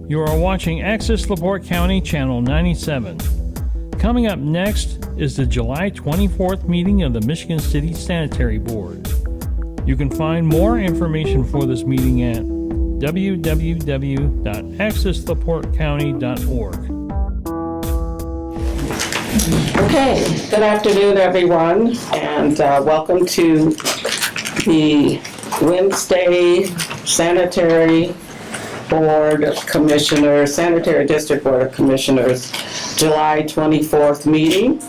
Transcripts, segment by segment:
You are watching Access LaPorte County Channel 97. Coming up next is the July 24th meeting of the Michigan City Sanitary Board. You can find more information for this meeting at www.accesslaportecounty.org. Okay, good afternoon, everyone, and welcome to the Wednesday Sanitary Board of Commissioners, Sanitary District Board of Commissioners, July 24th meeting.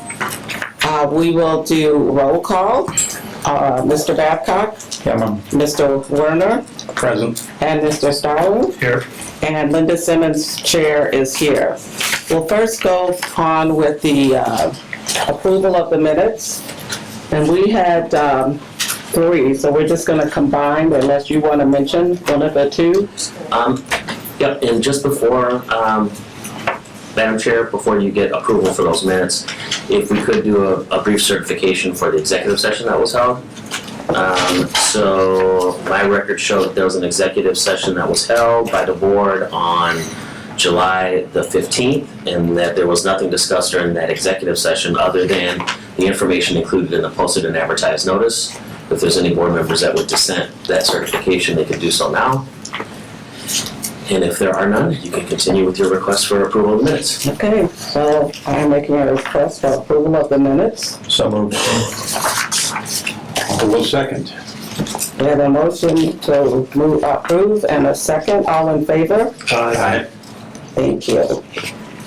We will do roll call. Mr. Babcock, Mr. Werner, Present. and Mr. Starling. Here. And Linda Simmons' chair is here. We'll first go on with the approval of the minutes. And we had 3, so we're just going to combine unless you want to mention one of the 2. Yep, and just before, Madam Chair, before you get approval for those minutes, if we could do a brief certification for the executive session that was held. So my record showed that there was an executive session that was held by the board on July the 15th, and that there was nothing discussed during that executive session other than the information included in the posted and advertised notice. If there's any board members that would dissent that certification, they can do so now. And if there are none, you can continue with your request for approval of the minutes. Okay, so I am making a request for approval of the minutes. So moved. I will second. We have a motion to approve and a second. All in favor? Aye. Thank you.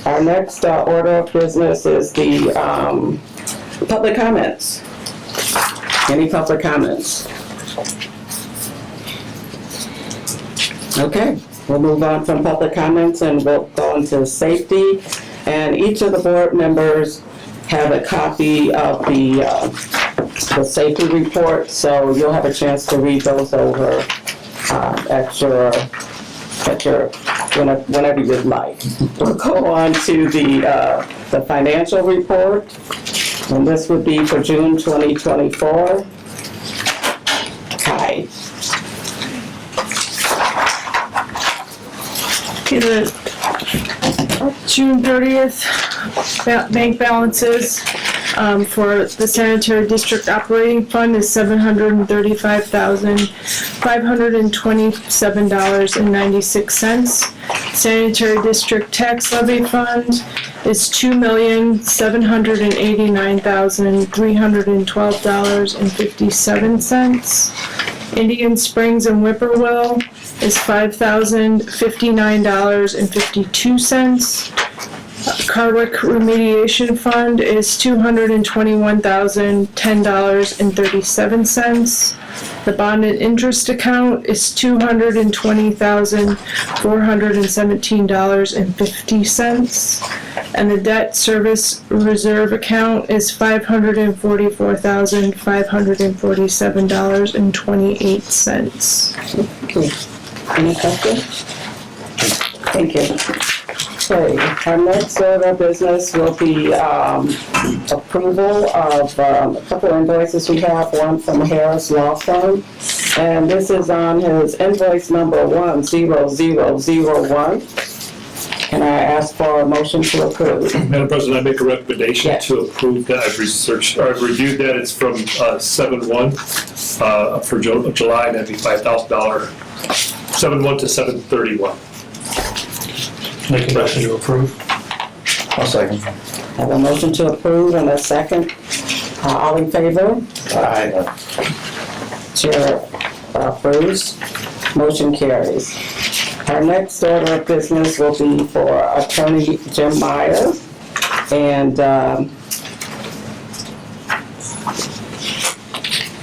Our next order of business is the public comments. Any public comments? Okay, we'll move on from public comments and we'll go into safety. And each of the board members have a copy of the safety report, so you'll have a chance to read those over whenever you'd like. We'll go on to the financial report, and this would be for June 2024. Kai. Okay, the June 30th bank balances for the Sanitary District Operating Fund is $735,527.96. Sanitary District Tax Levy Fund is $2,789,312.57. Indian Springs and Whippoorwill is $5,059.52. Carwick Remediation Fund is $221,010.37. The bond and interest account is $220,417.50. And the debt service reserve account is $544,547.28. Any questions? Thank you. Okay, our next order of business will be approval of a couple invoices we have, one from Harris Law Firm, and this is on his invoice number 10001. Can I ask for a motion to approve? Madam President, I make a recommendation Yes. to approve that. I've reviewed that. It's from 7/1 for July, and that'd be $5,000, 7/1 to 7/31. Make a motion to approve. I'll second. I have a motion to approve and a second. All in favor? Aye. Chair approves. Motion carries. Our next order of business will be for Attorney Jim Meyer. And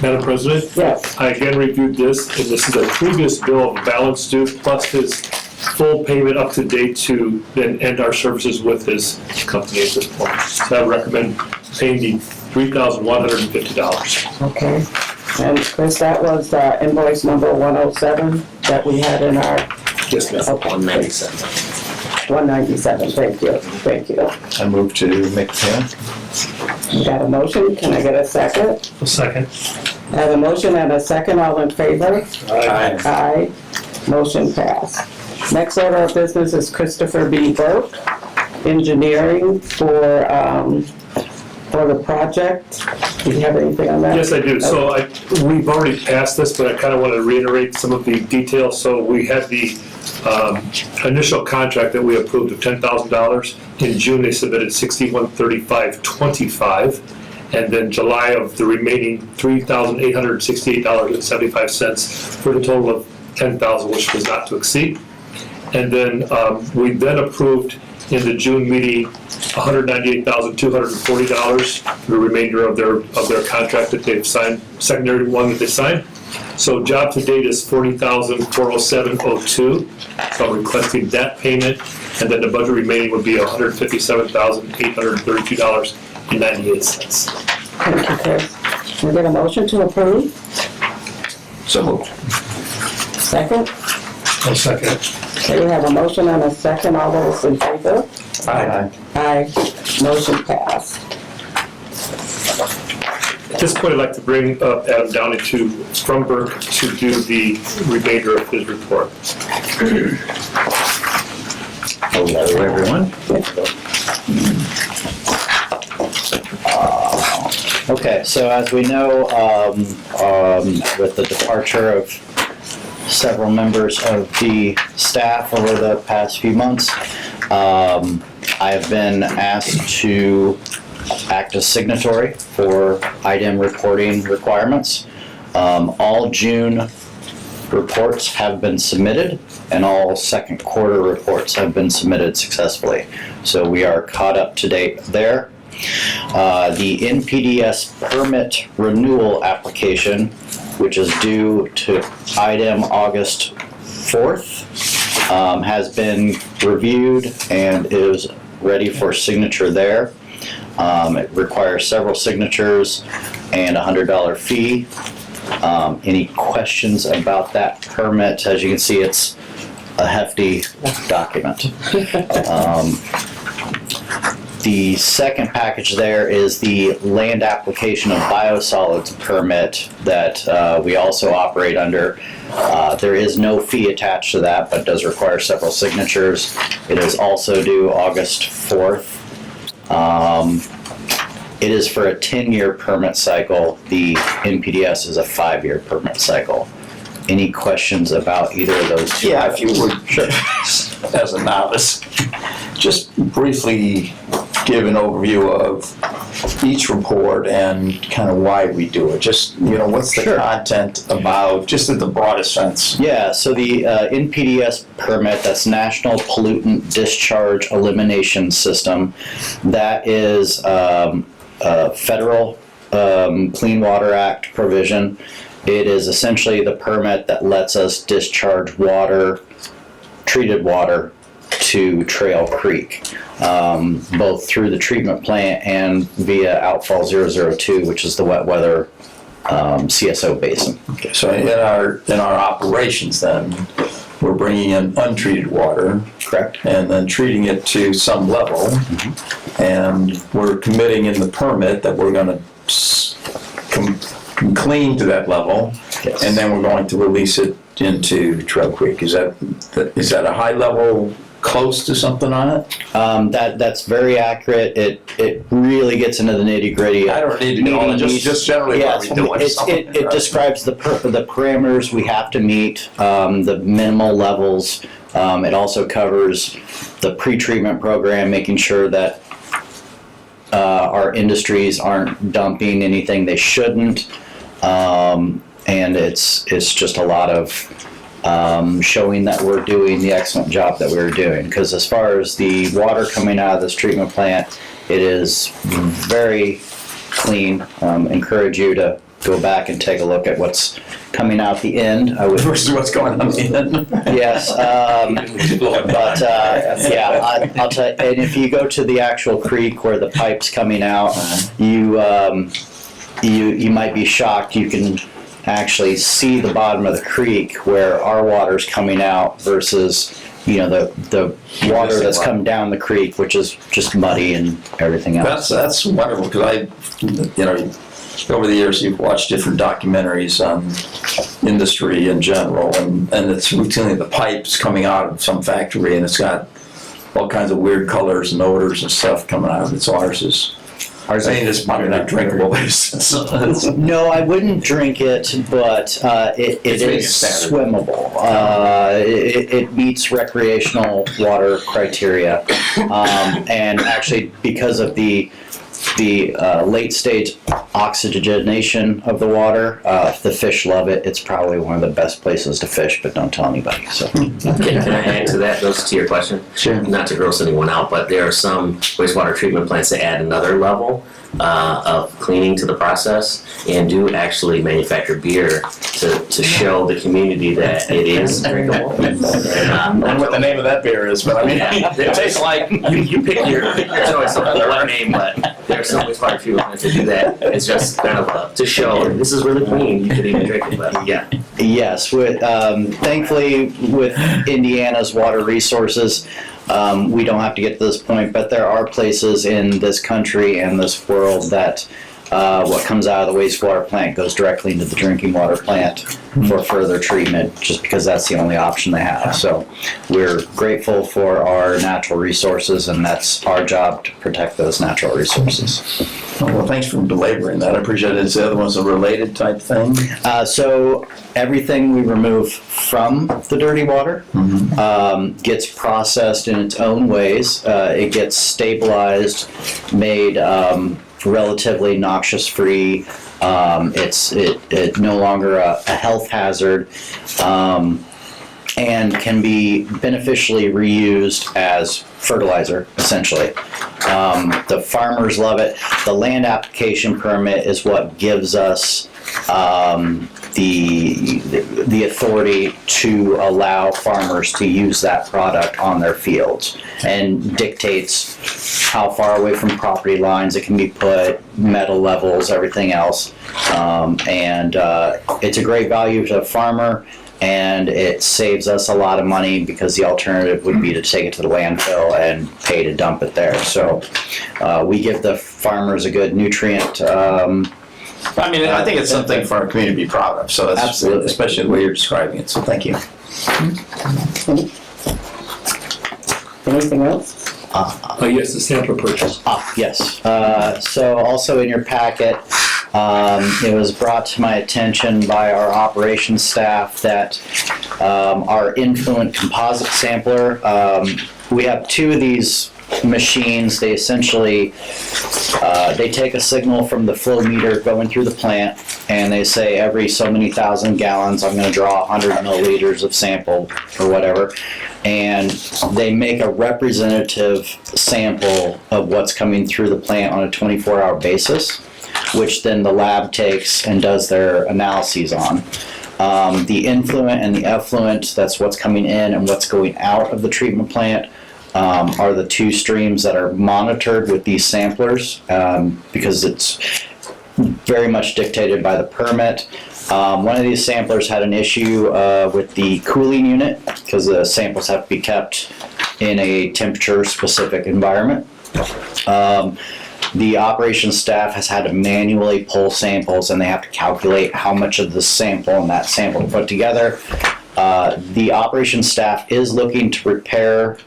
Madam President? yes, I again reviewed this, and this is a previous bill of balance due plus his full payment up to date to then end our services with his company at this point. So I recommend paying the $3,150. okay. And Chris, that was invoice number 107 that we had in our... Yes, ma'am. 197. 197, thank you, thank you. I move to make the payment. Got a motion, can I get a second? A second. I have a motion and a second, all in favor? Aye. Aye. Motion passed. Next order of business is Christopher B. Burke, engineering for the project. Do you have anything on that? Yes, I do. So we've already passed this, but I kind of want to reiterate some of the details. So we had the initial contract that we approved of $10,000. In June, they submitted $6135.25. And then July of the remaining $3,868.75 for the total of $10,000, which was not to exceed. And then we then approved in the June meeting $198,240 for the remainder of their contract that they've signed, secondary one that they signed. So job to date is $40,407.02. So I'm requesting that payment, and then the budget remaining would be $157,832.98. Thank you, Chris. Can we get a motion to approve? So moved. Second? I'll second. Okay, we have a motion and a second. All those in favor? Aye. Aye. Motion passed. At this point, I'd like to bring up Adam Downey from Burke to do the remainder of his report. Hello, everyone. Okay, so as we know, with the departure of several members of the staff over the past few months, I have been asked to act as signatory for IDEM reporting requirements. All June reports have been submitted, and all second quarter reports have been submitted successfully. So we are caught up to date there. The NPDS permit renewal application, which is due to IDEM August 4th, has been reviewed and is ready for signature there. It requires several signatures and a $100 fee. Any questions about that permit? As you can see, it's a hefty document. The second package there is the land application of biosolids permit that we also operate under. There is no fee attached to that, but does require several signatures. It is also due August 4th. It is for a 10-year permit cycle. The NPDS is a 5-year permit cycle. Any questions about either of those two? Yeah, if you would, Sure. as a novice, just briefly give an overview of each report and kind of why we do it. Just, what's the Sure. content about, just in the broadest sense. Yeah, so the NPDS permit, that's National Pollutant Discharge Elimination System, that is a federal Clean Water Act provision. It is essentially the permit that lets us discharge water, treated water, to Trail Creek, both through the treatment plant and via Outfall 002, which is the wet weather CSO basin. Okay, so in our operations then, we're bringing in untreated water. Correct. And then treating it to some level. And we're committing in the permit that we're going to clean to that level. Yes. And then we're going to release it into Trail Creek. Is that a high level, close to something on it? That's very accurate. It really gets into the nitty gritty. I don't need to know, just generally what we're doing. It describes the parameters we have to meet, the minimal levels. It also covers the pre-treatment program, making sure that our industries aren't dumping anything they shouldn't. And it's just a lot of showing that we're doing the excellent job that we're doing. Because as far as the water coming out of this treatment plant, it is very clean. Encourage you to go back and take a look at what's coming out the end. I would Versus what's going on the end. Yes, but I'll tell you. And if you go to the actual creek where the pipe's coming out, you might be shocked. You can actually see the bottom of the creek where our water's coming out versus the water that's come down the creek, which is just muddy and everything else. That's wonderful, because over the years, you've watched different documentaries on industry in general, and it's routinely the pipes coming out of some factory, and it's got all kinds of weird colors and odors and stuff coming out of it. So ours is, I think it's probably not drinkable, but it's No, I wouldn't drink it, but it It's is being standard. swimmable. It meets recreational water criteria. And actually, because of the late stage oxygenation of the water, the fish love it. It's probably one of the best places to fish, but don't tell anybody. So. Can I add to that, to your question? Sure. Not to gross anyone out, but there are some wastewater treatment plants that add another level of cleaning to the process and do actually manufacture beer to show the community that it is drinkable. I don't know what the name of that beer is, but I mean, Yeah. it tastes like. You pick your choice of what name, but there are some wastewater treatment plants that do that. It's just kind of to show this is really clean. You could even drink it, but yeah. Yes, with thankfully with Indiana's water resources, we don't have to get to this point, but there are places in this country and this world that what comes out of the wastewater plant goes directly into the drinking water plant for further treatment, just because that's the only option they have. So we're grateful for our natural resources, and that's our job to protect those natural resources. Oh, well, thanks for belaboring that. I appreciate it. Is the other one's a related type thing? So everything we remove from the dirty water gets processed in its own ways. It gets stabilized, made relatively noxious-free. It's no longer a health hazard, and can be beneficially reused as fertilizer, essentially. The farmers love it. The land application permit is what gives us the authority to allow farmers to use that product on their fields, and dictates how far away from property lines it can be put, metal levels, everything else. And it's a great value to a farmer, and it saves us a lot of money, because the alternative would be to take it to the landfill and pay to dump it there. So we give the farmers a good nutrient. I mean, I think it's something for our community to be proud of. So that's Absolutely. especially the way you're describing it. So thank you. Anything else? Yes, the sampler purchase. Yes. So also in your packet, it was brought to my attention by our operations staff that our Influent composite sampler, we have two of these machines. They essentially, they take a signal from the flow meter going through the plant, and they say every so many thousand gallons, I'm going to draw 100 milliliters of sample or whatever. And they make a representative sample of what's coming through the plant on a 24-hour basis, which then the lab takes and does their analyses on. The influent and the effluent, that's what's coming in and what's going out of the treatment plant, are the two streams that are monitored with these samplers, because it's very much dictated by the permit. One of these samplers had an issue with the cooling unit, because the samples have to be kept in a temperature-specific environment. The operations staff has had to manually pull samples, and they have to calculate how much of the sample and that sample to put together. The operations staff is looking to repair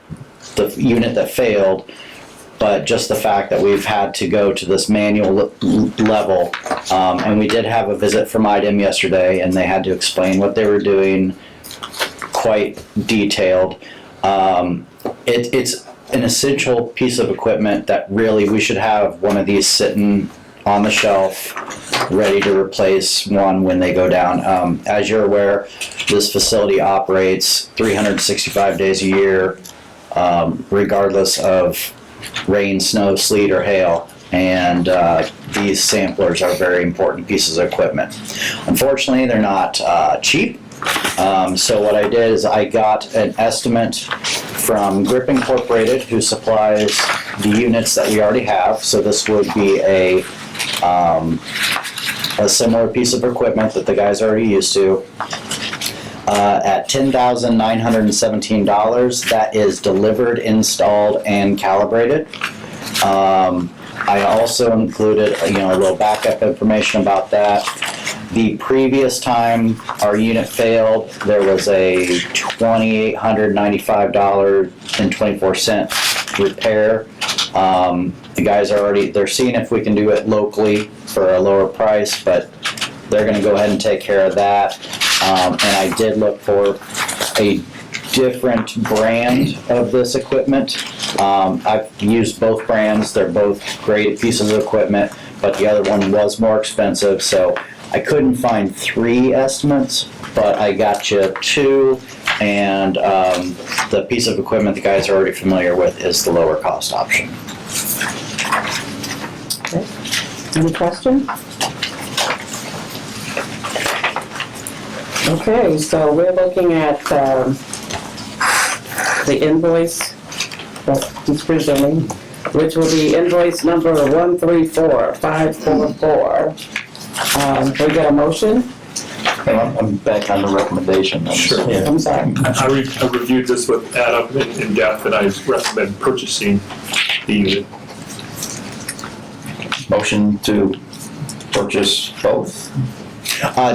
the unit that failed, but just the fact that we've had to go to this manual level, and we did have a visit from IDEM yesterday, and they had to explain what they were doing, quite detailed. It's an essential piece of equipment that really we should have one of these sitting on the shelf, ready to replace one when they go down. As you're aware, this facility operates 365 days a year, regardless of rain, snow, sleet, or hail, and these samplers are very important pieces of equipment. Unfortunately, they're not cheap. So what I did is I got an estimate from Grip Incorporated, who supplies the units that we already have. So this would be a similar piece of equipment that the guys are already used to. At $10,917, that is delivered, installed, and calibrated. I also included, a little backup information about that. The previous time our unit failed, there was a $2,895.24 repair. The guys they're seeing if we can do it locally for a lower price, but they're gonna go ahead and take care of that. And I did look for a different brand of this equipment. I've used both brands. They're both great pieces of equipment, but the other one was more expensive, so I couldn't find 3 estimates, but I got you 2, and the piece of equipment the guys are already familiar with is the lower cost option. Okay. Any questions? Okay, so we're looking at the invoice that he's presenting, which will be invoice number 134544. Can we get a motion? I'm back on the recommendation. Sure. Yeah. I'm sorry. I reviewed this with Adam in depth, and I recommend purchasing the unit. Motion to purchase both.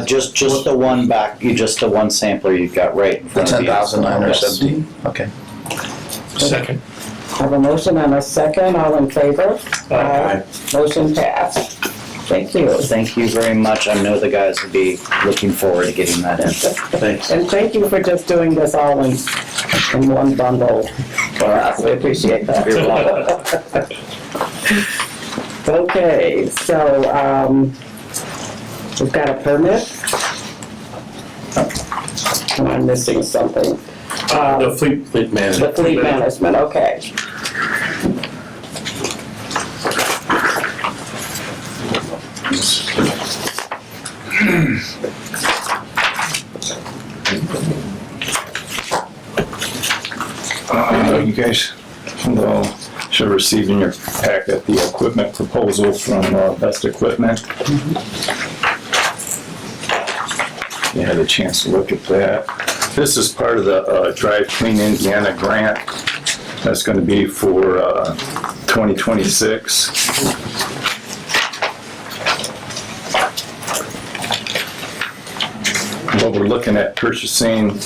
Just the one just the one sampler you've got right in The front of you. 10,917? Okay. Second. I have a motion and a second. All in favor? Aye. Motion passed. Thank you. Thank you very much. I know the guys will be looking forward to getting that in. Thanks. And thank you for just doing this all in one bundle for us. We appreciate that. You're welcome. Okay, so, we've got a permit. Am I missing something? The fleet The management. fleet management, okay. You guys should have received in your packet the equipment proposal from Best Equipment. You had a chance to look at that. This is part of the Drive Clean Indiana grant. That's going to be for 2026. What we're looking at purchasing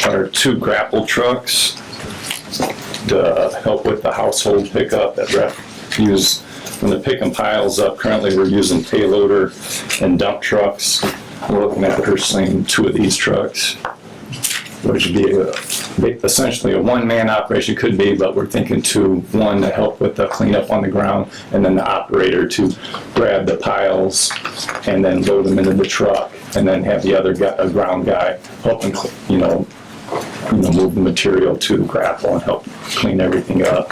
are 2 grapple trucks to help with the household pickup that refuse. When the pick and piles up, currently we're using payloader and dump trucks. We're looking at purchasing 2 of these trucks, which would be essentially a one-man operation, could be, but we're thinking 2, one to help with the cleanup on the ground, and then the operator to grab the piles and then load them into the truck, and then have the other guy, a ground guy, helping, move the material to the grapple and help clean everything up.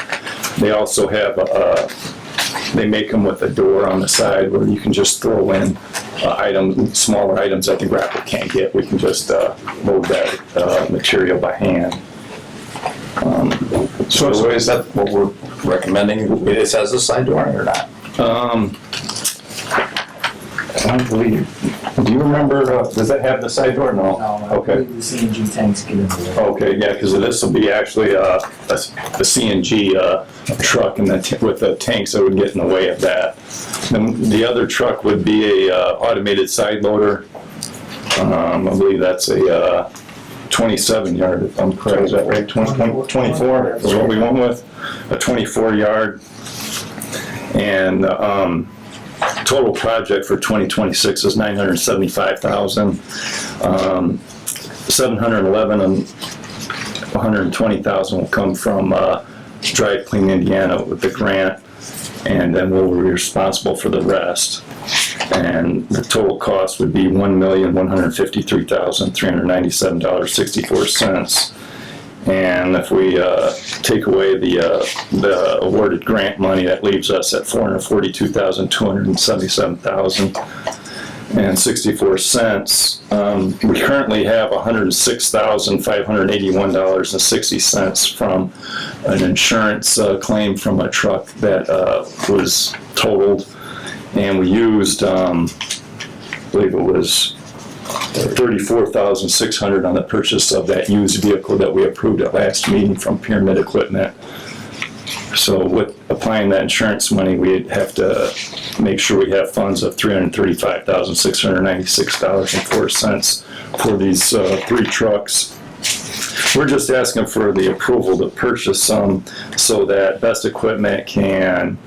They also have they make them with a door on the side where you can just throw in items, smaller items that the grapple can't get. We can just load that material by hand. So is that what we're recommending? It has a side door or not? I don't believe. Do you remember? Does that have the side door? No. Okay. The CNG tanks get in the way. Okay, yeah, because this will be actually a CNG truck, and with the tanks that would get in the way of that. Then the other truck would be a automated side loader. I believe that's a 27 yard, if I'm correct. Is that right? 24 is what we went with. A 24 yard. And total project for 2026 is $975,000. 711 and 120,000 will come from Drive Clean Indiana with the grant, and then we'll be responsible for the rest. And the total cost would be $1,153,397.64. And if we take away the awarded grant money, that leaves us at $442,277.64. We currently have $106,581.60 from an insurance claim from a truck that was totaled, and we used, I believe it was $34,600 on the purchase of that used vehicle that we approved at last meeting from Pyramid Equipment. So with applying that insurance money, we'd have to make sure we have funds of $335,696.04 for these 3 trucks. We're just asking for the approval to purchase some so that Best Equipment can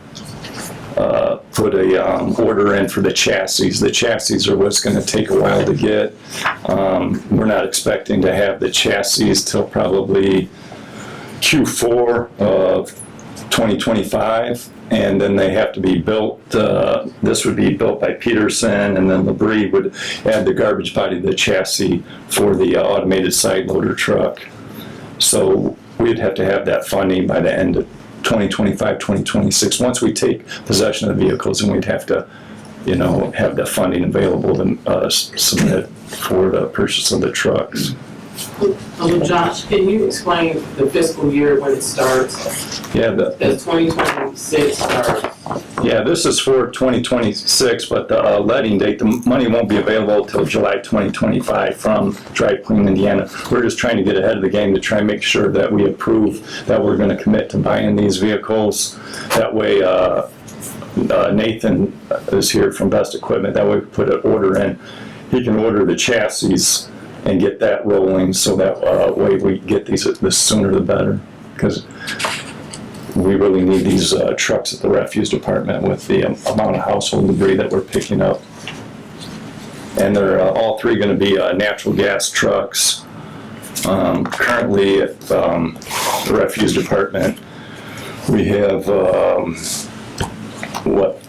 put a order in for the chassis. The chassis are what's going to take a while to get. We're not expecting to have the chassis till probably Q4 of 2025, and then they have to be built. This would be built by Peterson, and then Labrie would add the garbage body to the chassis for the automated side loader truck. So we'd have to have that funding by the end of 2025, 2026. Once we take possession of the vehicles, and we'd have to, have the funding available to submit for the purchase of the trucks. Josh, can you explain the fiscal year when it starts? Yeah, Does 2026 start? Yeah, this is for 2026, but the letting date, the money won't be available until July 2025 from Dry Clean, Indiana. We're just trying to get ahead of the game to try and make sure that we approve that we're going to commit to buying these vehicles. That way, Nathan is here from Best Equipment. That way we put an order in. He can order the chassis and get that rolling, so that way we get these, the sooner the better. Because we really need these trucks at the refuse department with the amount of household debris that we're picking up. And they're all 3 going to be natural gas trucks. Currently at the refuse department, we have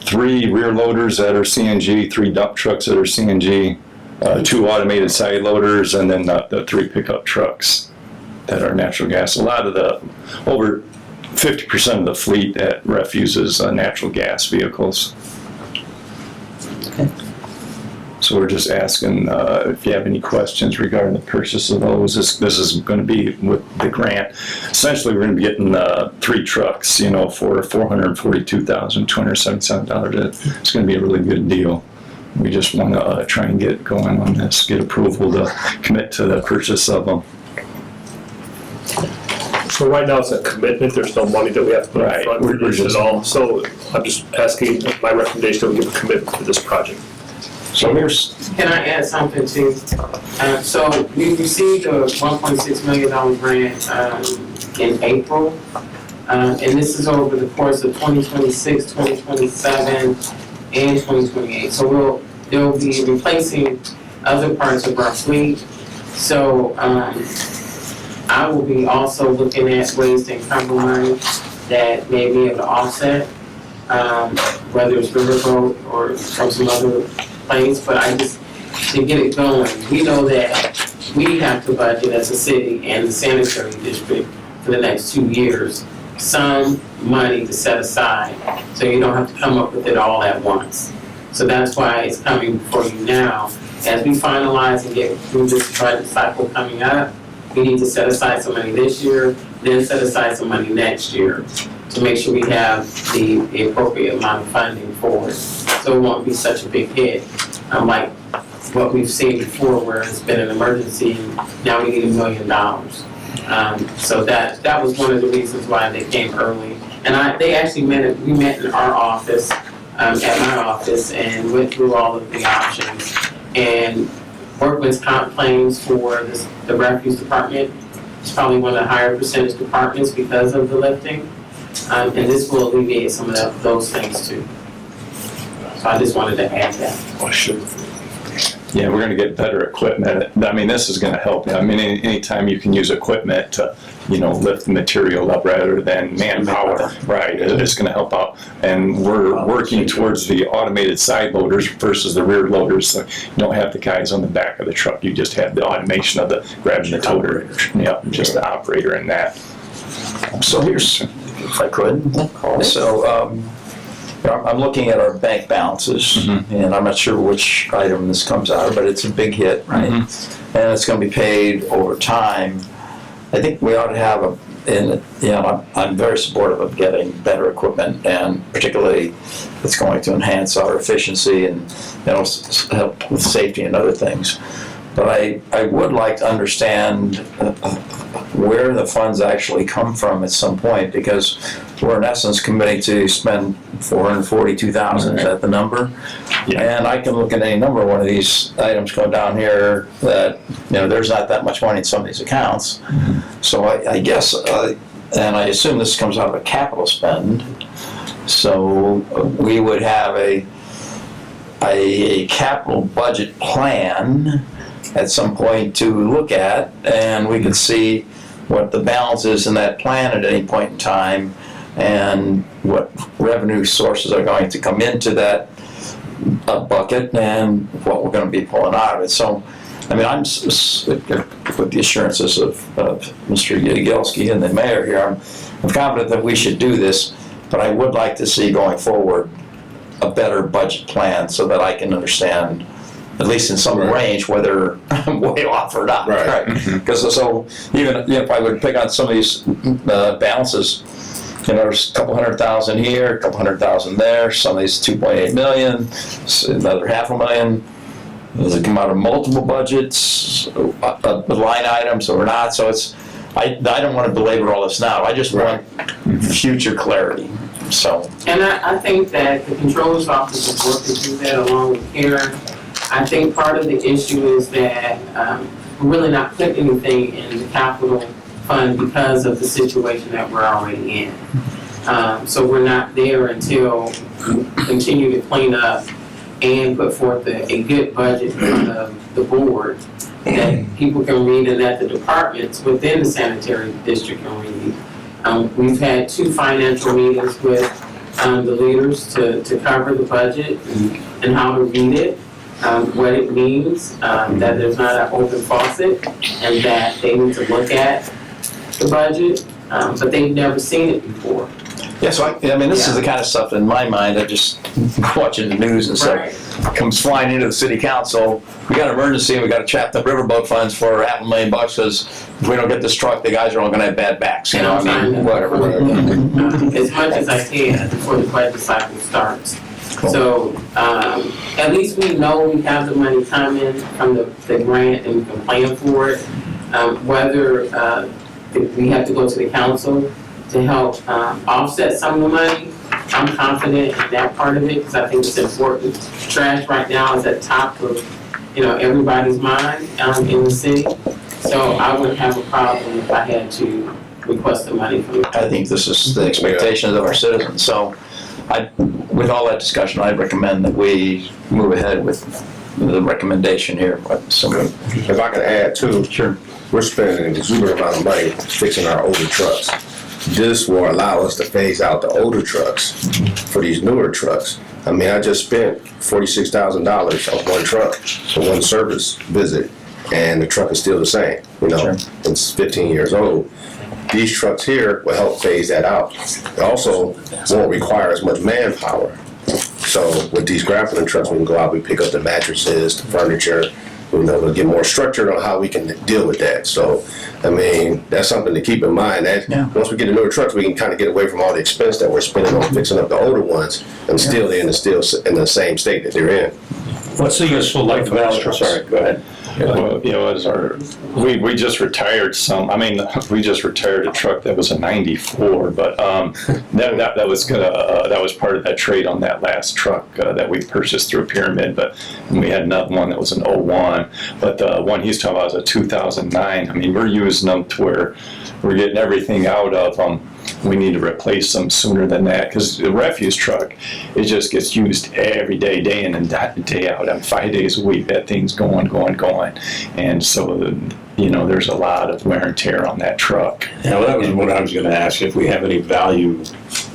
3 rear loaders that are CNG, 3 dump trucks that are CNG, 2 automated side loaders, and then the 3 pickup trucks that are natural gas. A lot of over 50% of the fleet at refuse is natural gas vehicles. Okay. So we're just asking if you have any questions regarding the purchase of those. This is going to be with the grant. Essentially, we're going to be getting 3 trucks, for $442,277. It's going to be a really good deal. We just want to try and get going on this, get approval to commit to the purchase of them. So right now it's a commitment, there's no money that we have to put Right. in front of this at all. So I'm just asking, my recommendation that we give a commitment to this project. So here's, Can I add something too? So we received a $1.6 million grant in April. And this is over the course of 2026, 2027, and 2028. So they'll be replacing other parts of our fleet. So I will be also looking at ways to encumber money that may be able to offset, whether it's riverboat or from some other place. But to get it going, we know that we have to budget as a city and the sanitary district for the next 2 years some money to set aside, so you don't have to come up with it all at once. So that's why it's coming before you now. As we finalize and get through this budget cycle coming up, we need to set aside some money this year, then set aside some money next year to make sure we have the appropriate amount of funding for it. So it won't be such a big hit, like what we've seen before where it's been an emergency, now we need $1 million. So that was one of the reasons why they came early. And we met in our office, at my office, and went through all of the options. And workman's comp claims for the refuse department is probably one of the higher percentage departments because of the lifting. And this will alleviate some of those things too. So I just wanted to add that. Oh, sure. Yeah, we're going to get better equipment. I mean, this is going to help. I mean, anytime you can use equipment to, lift the material up rather than manpower, right, it's going to help out. And we're working towards the automated side loaders versus the rear loaders. So you don't have the guys on the back of the truck. You just have the automation of the grabbing the toter. Yeah, just the operator in that. so here's, if I could. So, I'm looking at our bank balances, and I'm not sure which item this comes out of, but it's a big hit, right? And it's going to be paid over time. I think we ought to have I'm very supportive of getting better equipment, and particularly it's going to enhance our efficiency and help with safety and other things. But I would like to understand where the funds actually come from at some point, because we're in essence committing to spend $442,000, is that the number? Yeah. And I can look at any number of one of these items going down here that, there's not that much money in some of these accounts. So I guess, and I assume this comes out of a capital spend, so we would have a capital budget plan at some point to look at, and we could see what the balance is in that plan at any point in time, and what revenue sources are going to come into that bucket, and what we're going to be pulling out of it. So, I mean, I'm with the assurances of Mr. Yagelski and the mayor here, I'm confident that we should do this, but I would like to see going forward a better budget plan so that I can understand, at least in some range, whether I'm way off or not. Right. Because so even if I would pick on some of these balances, there's a couple $100,000 here, a couple $100,000 there, some of these 2.8 million, another $500,000. Does it come out of multiple budgets, line items or not? So I don't want to belabor all this now. I just want future clarity. So. And I think that the controller's office is working through that along with Karen. I think part of the issue is that we're really not putting anything in the capital fund because of the situation that we're already in. So we're not there until we continue to clean up and put forth a good budget for the board that people can read and that the departments within the sanitary district can read. We've had 2 financial meetings with the leaders to cover the budget and how to read it, what it means, that there's not an open faucet, and that they need to look at the budget, but they've never seen it before. Yeah, so I mean, this is the kind of stuff in my mind, I just watching the news and stuff, comes flying into the city council. We got an emergency, we got to trap the riverboat funds for $500,000 because if we don't get this truck, the guys are all going to have bad backs. And I'm trying to whatever. as much as I can before the budget cycle starts. Cool. So at least we know we have the money coming from the grant and we can plan for it. Whether we have to go to the council to help offset some of the money, I'm confident in that part of it because I think it's important. Trash right now is at the top of everybody's mind in the city. So I wouldn't have a problem if I had to request the money from I think this is the expectations of our citizens. So with all that discussion, I recommend that we move ahead with the recommendation here. If I could add too. Sure. We're spending an exuberant amount of money fixing our older trucks. This will allow us to phase out the older trucks for these newer trucks. I mean, I just spent $46,000 on one truck for one service visit, and the truck is still the same. Sure. It's 15 years old. These trucks here will help phase that out. It also won't require as much manpower. So with these grappling trucks, we can go out, we pick up the mattresses, the furniture, we'll get more structured on how we can deal with that. So, I mean, that's something to keep in mind. That once we get the newer trucks, we can kind of get away from all the expense that we're spending on fixing up the older ones, and still they're in the same state that they're in. What's the useful life of those trucks? Sorry, go ahead. Well, we just retired we just retired a truck that was a 94, but that was part of that trade on that last truck that we purchased through a pyramid, but we had another one that was an 01, but the one he's talking about is a 2009. I mean, we're using them to where we're getting everything out of them. We need to replace them sooner than that, because the refuse truck, it just gets used every day, day in and day out. 5 days a week, that thing's going. And so, there's a lot of wear and tear on that truck. Yeah, well, that was what I was going to ask, if we have any value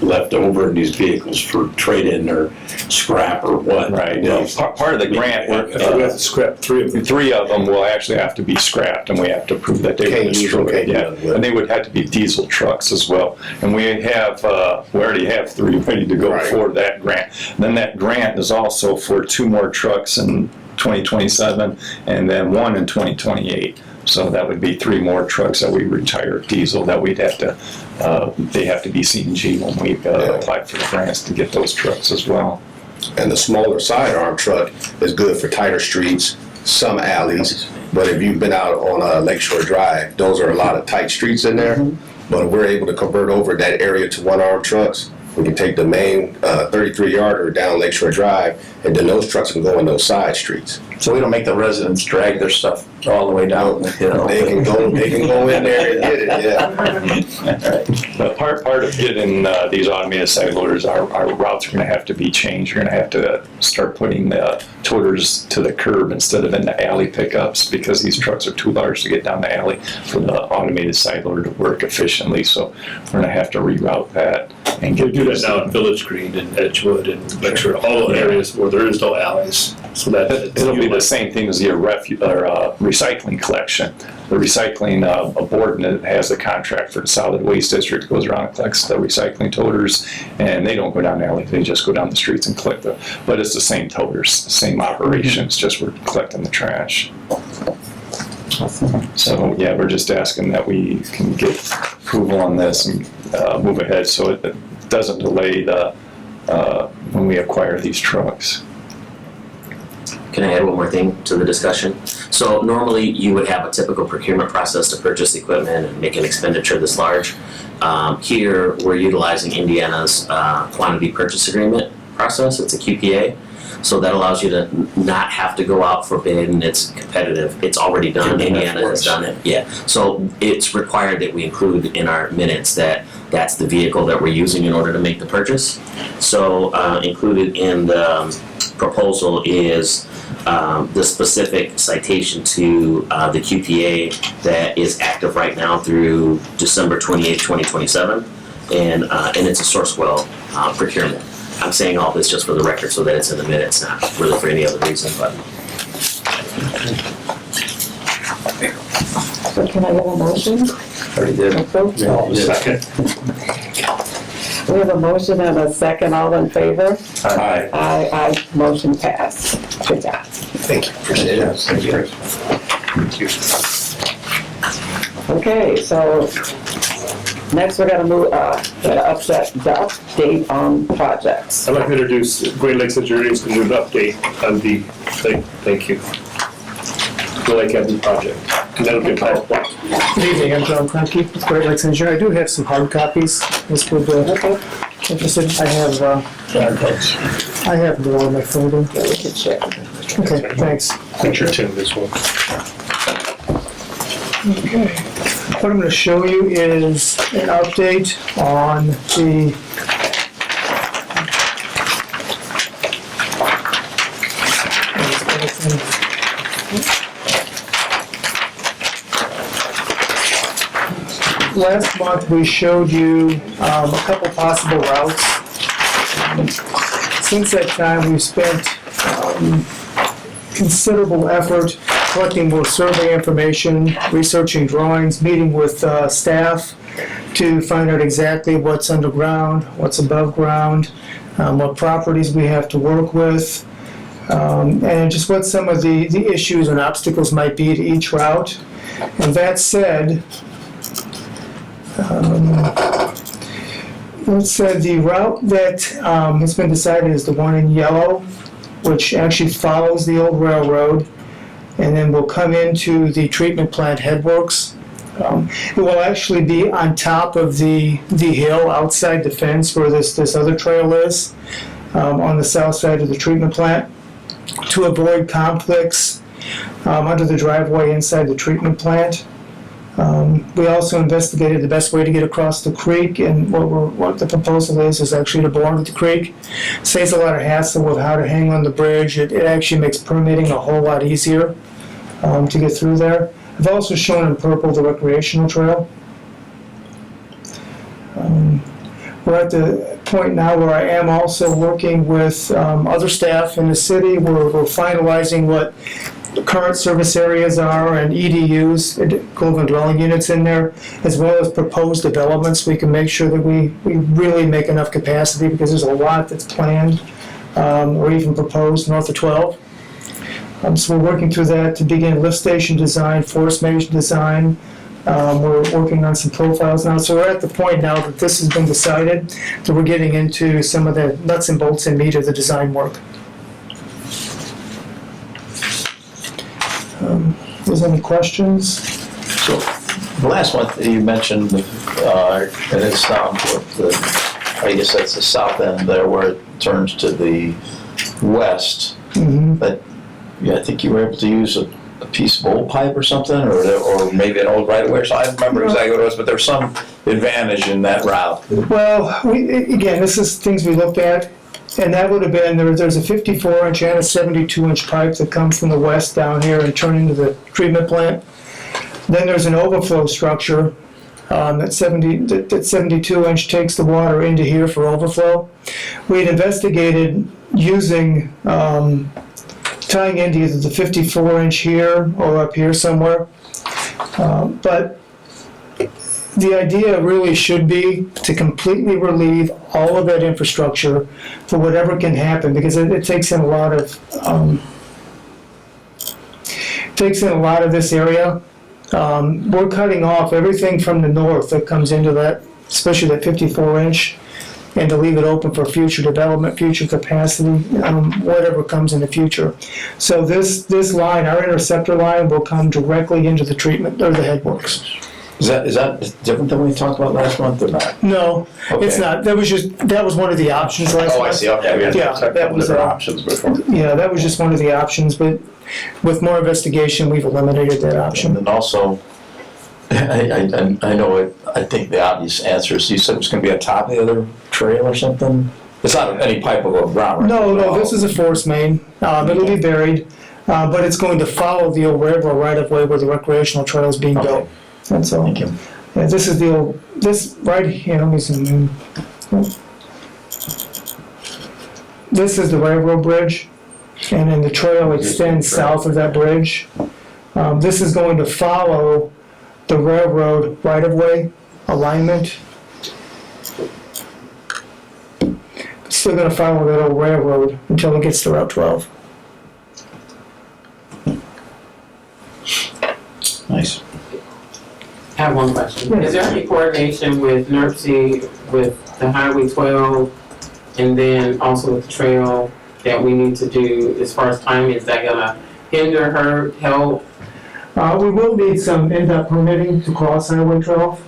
left over in these vehicles for trade-in or scrap or what. Right. Well, part of the grant, we have to scrap 3 of them. 3 of them will actually have to be scrapped, and we have to prove that they were destroyed. Yeah, and they would have to be diesel trucks as well. And we already have 3 ready to go for that grant. Then that grant is also for 2 more trucks in 2027, and then 1 in 2028. So that would be 3 more trucks that we retire diesel that we'd have to, they have to be CNG when we apply for the grants to get those trucks as well. And the smaller sidearm truck is good for tighter streets, some alleys, But if you've been out on Lakeshore Drive, those are a lot of tight streets in there. But if we're able to convert over that area to one-arm trucks, we can take the main 33-yarder down Lakeshore Drive, and then those trucks can go in those side streets. So we don't make the residents drag their stuff all the way down, you know? They can go in there and get it, yeah. But part of getting these automated side loaders, our routes are gonna have to be changed. You're gonna have to start putting the toters to the curb instead of in the alley pickups, because these trucks are too large to get down the alley for the automated side loader to work efficiently. So we're gonna have to reroute that and We get. do that now in Village Green and Edgewood and make sure all the areas where there is no alleys, so that It'll be the same thing as your recycling collection. The recycling board that has a contract for the solid waste district goes around and collects the recycling toters, and they don't go down the alley, they just go down the streets and collect but it's the same toters, same operations, just we're collecting the trash. So, yeah, we're just asking that we can get approval on this and move ahead so it doesn't delay when we acquire these trucks. Can I add one more thing to the discussion? So normally you would have a typical procurement process to purchase equipment and make an expenditure this large. Here, we're utilizing Indiana's quantity purchase agreement process. It's a QPA. So that allows you to not have to go out for bid, and it's competitive. It's already done. Indiana has done it. Yeah. So it's required that we include in our minutes that that's the vehicle that we're using in order to make the purchase. So included in the proposal is the specific citation to the QPA that is active right now through December 28, 2027, and it's a Sourcewell procurement. I'm saying all this just for the record so that it's in the minutes, not really for any other reason, but. So can I get a motion? Already did. Approved? Second. We have a motion and a second, all in favor? Aye. Aye, motion passed. Good job. Thank you, appreciate it. Thank you. Okay, so next we're gonna move, the update on projects. I'd like to introduce Great Lakes Engineering to do an update on the, thank you, the Lake Avenue project. And that'll be a PowerPoint. Good evening, I'm John Klemke with Great Lakes Engineering. I do have some hard copies. This would, interested, I have more on my folder. Yeah, we can share. Okay, thanks. Make sure Tim this one. Okay. What I'm going to show you is an update on the last month we showed you a couple possible routes. Since that time, we've spent considerable effort collecting more survey information, researching drawings, meeting with staff to find out exactly what's underground, what's above ground, what properties we have to work with, and just what some of the issues and obstacles might be to each route. And that said, the route that has been decided is the one in yellow, which actually follows the old railroad, and then will come into the treatment plant headworks. It will actually be on top of the hill outside the fence where this other trail is, on the south side of the treatment plant, to avoid conflicts under the driveway inside the treatment plant. We also investigated the best way to get across the creek, and what the proposal is actually to bore into the creek. Saves a lot of hassle with how to hang on the bridge. It actually makes permitting a whole lot easier to get through there. I've also shown in purple the recreational trail. We're at the point now where I am also working with other staff in the city. We're finalizing what the current service areas are and EDUs, equivalent dwelling units in there, as well as proposed developments. We can make sure that we really make enough capacity, because there's a lot that's planned or even proposed north of 12. So we're working through that to begin lift station design, forest main design. We're working on some profiles now. So we're at the point now that this has been decided, that we're getting into some of the nuts and bolts and meat of the design work. If there's any questions? So, the last one that you mentioned, and it's down toward I guess that's the south end there where it turns to the west. Mhm. But, yeah, I think you were able to use a piece of old pipe or something, or maybe an old right-of-way, so I don't remember exactly what it was, but there's some advantage in that route. Well, again, this is things we looked at, and that would have been, there's a 54-inch and a 72-inch pipe that comes from the west down here and turn into the treatment plant. Then there's an overflow structure that 72-inch takes the water into here for overflow. We had investigated using, tying into either the 54-inch here or up here somewhere. But the idea really should be to completely relieve all of that infrastructure for whatever can happen, because it takes in a lot of, this area. We're cutting off everything from the north that comes into that, especially that 54-inch, and to leave it open for future development, future capacity, whatever comes in the future. So this line, our interceptor line, will come directly into the treatment, or the headworks. Is that different than we talked about last month or not? No, it's Okay. not. That was one of the options last month. Oh, I see, okay. We had Yeah, that was different options before. Yeah, that was just one of the options, but with more investigation, we've eliminated that option. And also, I know it, I think the obvious answer is, you said it was gonna be on top of the other trail or something? It's not any pipe above ground, right? No, this is a force main. It'll be buried, but it's going to follow the old railroad right-of-way where the recreational trail is being built. That's all. Thank you. Yeah, this is the old, this right here, let me zoom in. This is the railroad bridge, and then the trail extends south of that bridge. This is going to follow the railroad right-of-way alignment. It's still gonna follow that old railroad until it gets to Route 12. Nice. I have one question. Is there any coordination with NERC, with the Highway 12, and then also with the trail that we need to do as far as timing? Is that gonna hinder her, help? We will need some NDOT permitting to cross Highway 12.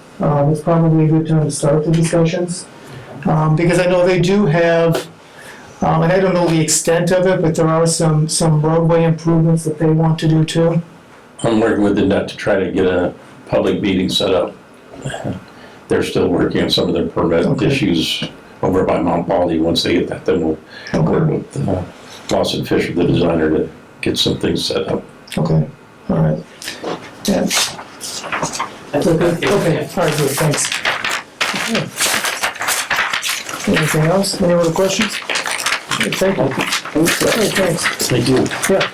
It's probably a good time to start the discussions. Because I know they do have, and I don't know the extent of it, but there are some roadway improvements that they want to do too. I'm working with the net to try to get a public meeting set up. They're still working on some of their permit issues over by Mount Baldy. Once they get that, then we'll work with Lawson Fisher, the designer, to get some things set up. Okay, all right. Yeah. That's okay. Okay, all right, good, thanks. Okay. Anything else? Any other questions? Okay, thank you. Okay, thanks. Thank you. Yeah.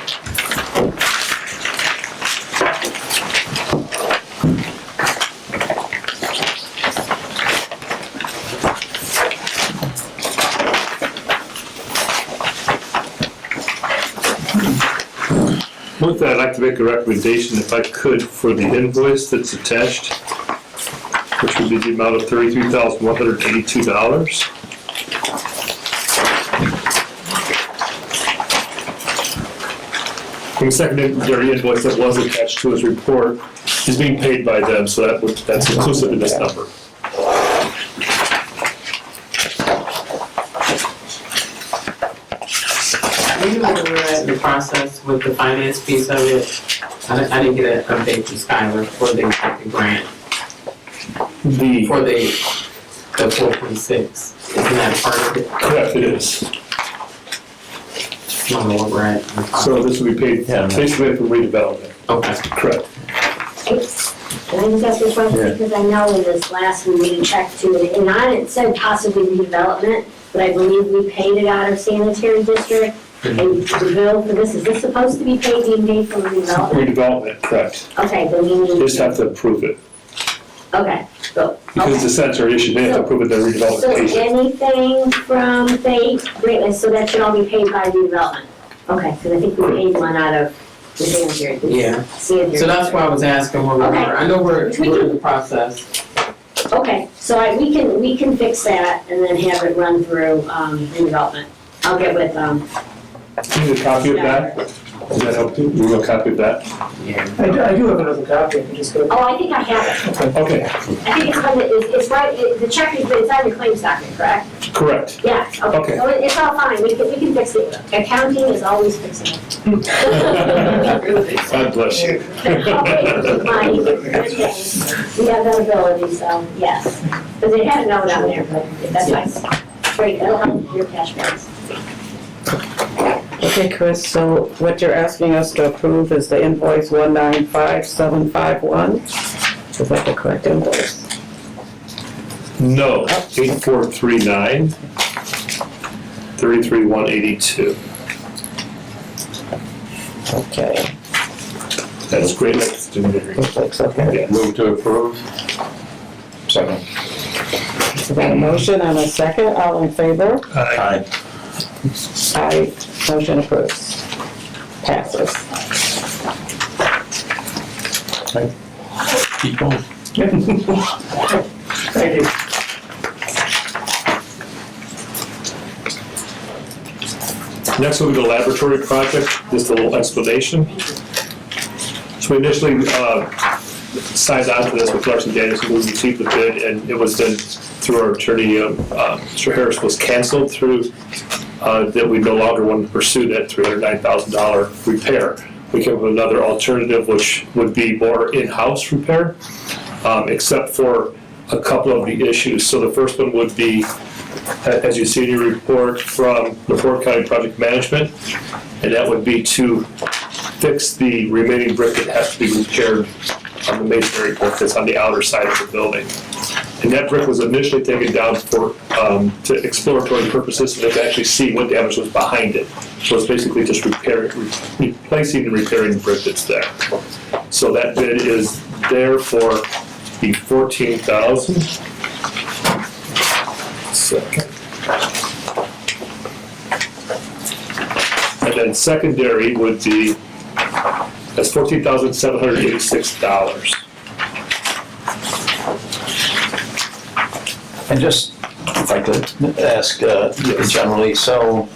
With that, I'd like to make a recommendation, if I could, for the invoice that's attached, which would be the amount of $33,182. The secondary invoice that was attached to his report is being paid by them, so that's inclusive in this number. Are you aware of the process with the finance piece of it? I didn't get an update from Skylar for the grant, for the 4.6. Isn't that part of it? Correct, it is. I don't know where we're at. So this will be paid basically for redevelopment. Okay. Correct. Can I just ask you a question? Because I know in this last meeting checked to it, and on it said possibly redevelopment, but I believe we paid it out of sanitary district. And the bill for this, is this supposed to be paid being paid from redevelopment? Redevelopment, correct. Okay, then we need. Just have to approve it. Okay, so. Because the sanitary issue, they have to approve it, their redevelopment So pays it. anything from, say, so that should all be paid by redevelopment? Okay, because I think we paid one out of the sanitary. Yeah. Sanitary. So that's why I was asking where we were. I know we're in the process. Okay, so we can fix that and then have it run through redevelopment. I'll get with, You need a copy of that? Does that help you? You want a copy of that? I do have another copy, I can just go. Oh, I think I have it. Okay, I think it's on the, it's right, the check is, it's on your claims document, correct? correct. Yeah, Okay. okay, so it's all fine, we can fix it. Accounting is always fixable. God bless you. Money, we have that ability, so, yes. Because they had a note on there, but that's nice. Great, that'll help your cash balance. Okay, Chris, so what you're asking us to approve is the invoice 195751? Is that the correct invoice? No, 8439, 33182. Okay. That is Great Lakes Engineering. Looks okay. Yes. Move to approve. Second. So got a motion and a second, all in favor? Aye. Aye, motion approves. Passes. Keep going. Thank you. Next will be the laboratory project, just a little explanation. So we initially signed on to this with Larson Danielson, who received the bid, and it was then through our attorney, Mr. Harris, was canceled through, that we no longer wanted to pursue that $309,000 repair. We came up with another alternative, which would be more in-house repair, except for a couple of the issues. So the first one would be, as you see in your report from LaPorte County Project Management, and that would be to fix the remaining brick that has to be repaired on the masonry brick that's on the outer side of the building. And that brick was initially taken down for to exploratory purposes, so they could actually see what damage was behind it. So it's basically just replacing and repairing the brick that's there. So that bid is there for the $14,000. Second. And then secondary would be, that's $14,786. And just, if I could ask generally, so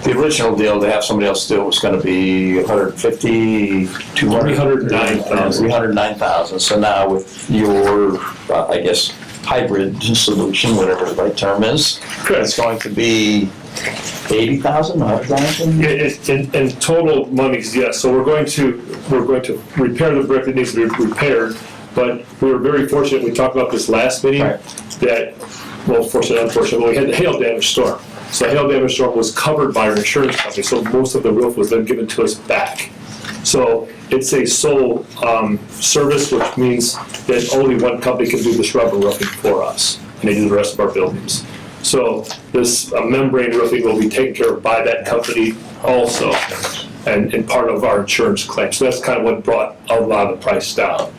the original deal to have somebody else do it was going to be 150, 200? $309,000. $309,000. So now with your, I guess, hybrid solution, whatever the right term is, it's going to be 80,000, 100,000? In total monies, yes. So we're going to repair the brick that needs to be repaired. But we were very fortunate. We talked about this last meeting that, well, fortunate, unfortunate, we had the hail damage storm. So the hail damage storm was covered by our insurance company. So most of the roof was then given to us back. So it's a sole service, which means that only one company can do this rubber roofing for us, and they do the rest of our buildings. So this membrane roofing will be taken care of by that company also, and part of our insurance claim. So that's kind of what brought a lot of the price down.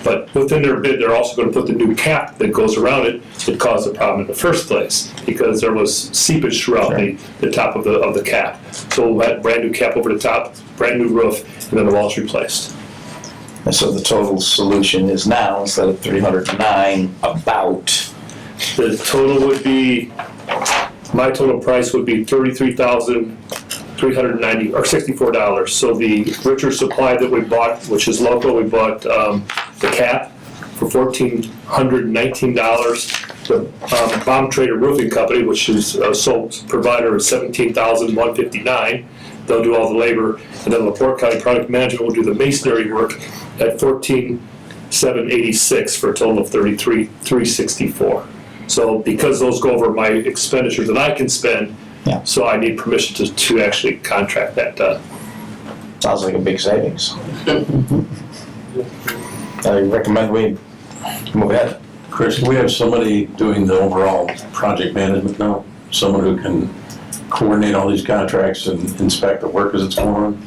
But within their bid, they're also going to put the new cap that goes around it that caused the problem in the first place, because there was seepage throughout the top of the cap. So we'll have brand new cap over the top, brand new roof, and then the walls replaced. And so the total solution is now, instead of 309, about? The total would be, my total price would be $33,390 or $64. So the Richard Supply that we bought, which is local, we bought the cap for $1,419. The Bomb Trader Roofing Company, which is a sole provider, is $17,159. They'll do all the labor, and then LaPorte County Project Management will do the masonry work at $14,786 for a total of $33,364. So because those go over my expenditures that I can spend, so I need permission to actually contract that done. Sounds like a big savings. I recommend we move ahead. Chris, do we have somebody doing the overall project management now? Someone who can coordinate all these contracts and inspect the work as it's going on?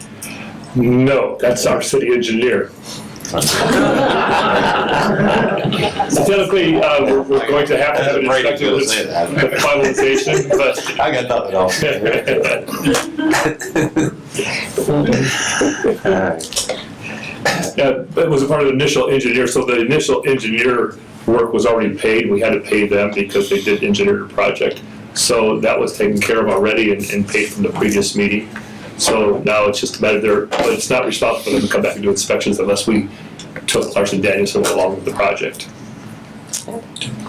No, that's our city engineer. So technically, we're going to have to have an inspector with the finalization, but I got nothing else. It was a part of the initial engineer, so the initial engineer work was already paid. We had to pay them because they did engineer the project. So that was taken care of already and paid from the previous meeting. So now it's just a matter of but it's not responsible for them to come back and do inspections unless we took Larson Danielson along with the project.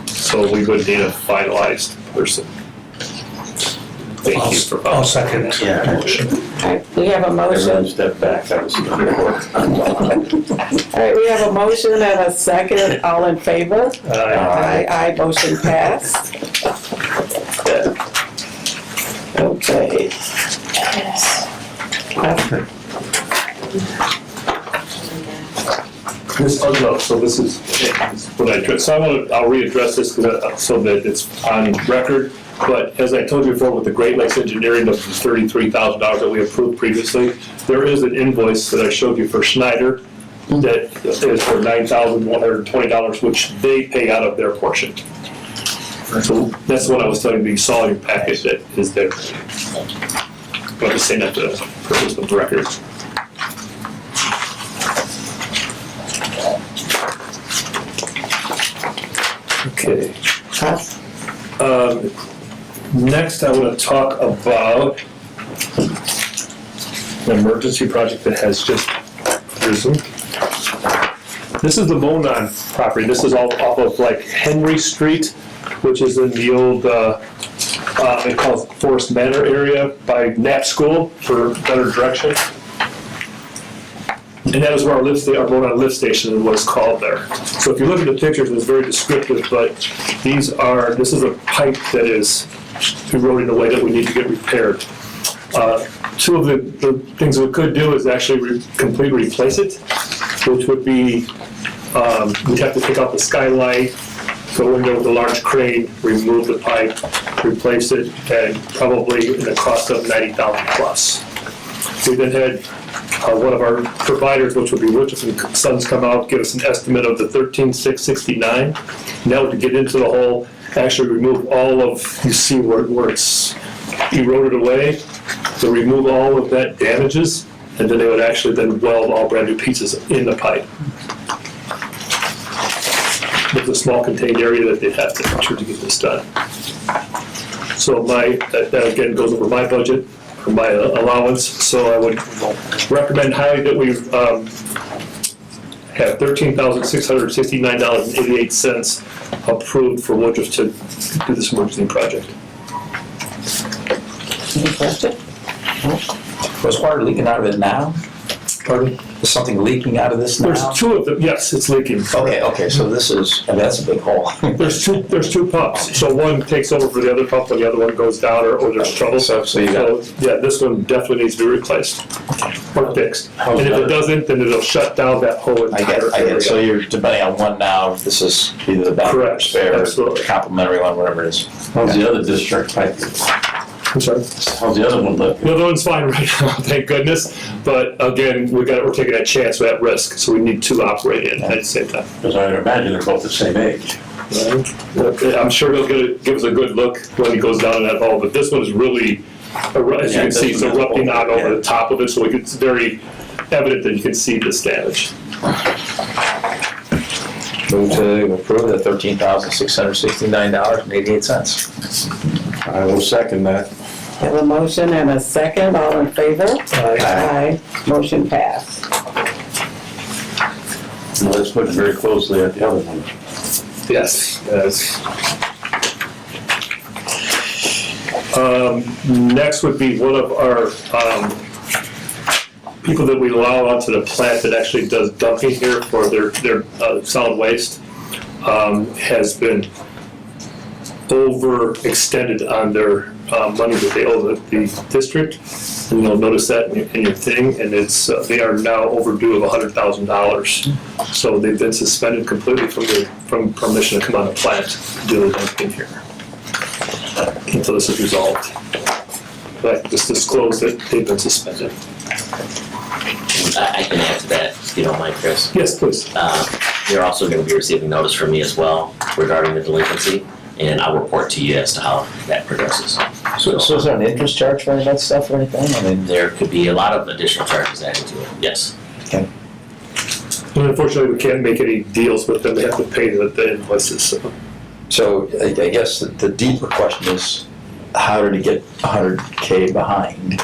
So we would need a finalized person. Thank you for I'll second that. Yeah. All right, we have a motion. Everyone step back, that was the report. All right, we have a motion and a second. All in favor? Aye. Aye, motion passed. Okay. So this is what I addressed. So I'll readdress this so that it's on record. But as I told you before, with the Great Lakes Engineering of the $33,000 that we approved previously, there is an invoice that I showed you for Schneider that is for $9,120, which they pay out of their portion. So that's what I was telling you, the solid package that is there. I'm just saying that for the purpose of the record. Okay. Next, I want to talk about an emergency project that has just risen. This is the Monon property. This is all off of like Henry Street, which is in the old, they call it Forest Manor area by Knapp School for better direction. And that is where our Monon lift station was called there. So if you look at the pictures, it's very descriptive, but this is a pipe that is eroding away that we need to get repaired. Two of the things we could do is actually completely replace it, which would be, we'd have to take out the skylight, go in there with a large crane, remove the pipe, replace it, and probably in a cost of $90,000 plus. We then had one of our providers, which would be Richardson Sons, come out, give us an estimate of the $13,669. Now to get into the hole, actually remove all of, you see where it's eroded away, to remove all of that damages, and then they would actually then weld all brand new pieces in the pipe. With a small contained area that they'd have to make sure to get this done. So that again goes over my budget, or my allowance, so I would recommend highly that we have $13,669.88 approved for Woodruff to do this emergency project. Any question? Was water leaking out of it now? Pardon? Is something leaking out of this now? There's two of them, yes, it's leaking. Okay, so this is, that's a big hole. There's two pumps, so one takes over for the other pump when the other one goes down or there's trouble. So you got yeah, this one definitely needs to be replaced or fixed. And if it doesn't, then it'll shut down that whole entire I get area. it. So you're depending on one now, this is either the backup or Correct, spare, absolutely. complimentary one, whatever it is. How's the other district pipe? I'm sorry? How's the other one look? The other one's fine right now, thank goodness. But again, we're taking that chance, we're at risk, so we need two operating at the same time. Because I would imagine they're both the same age. Right. I'm sure he'll give us a good look when he goes down in that hole, but this one is really, as you can see, it's erupting out over the top of it, so it's very evident that you can see this damage. Move to approve the $13,669.88. I will second that. Have a motion and a second. All in favor? Aye. Motion passed. Now, let's look very closely at the other one. Yes. Next would be one of our people that we allow onto the plant that actually does dumping here for their solid waste has been overextended on their money that they owe the district. And you'll notice that in your thing, and it's they are now overdue of $100,000. So they've been suspended completely from permission to come on the plant to do the dumping here until this is resolved. But I can just disclose that they've been suspended. I can add to that, if you don't mind, Chris. Yes, please. You're also going to be receiving notice from me as well regarding the delinquency, and I'll report to you as to how that progresses. So is there an interest charge for any of that stuff or anything? I mean, There could be a lot of additional charges added to it, yes. okay. And unfortunately, we can't make any deals with them. They have to pay the invoices. So I guess the deeper question is, how did he get 100K behind?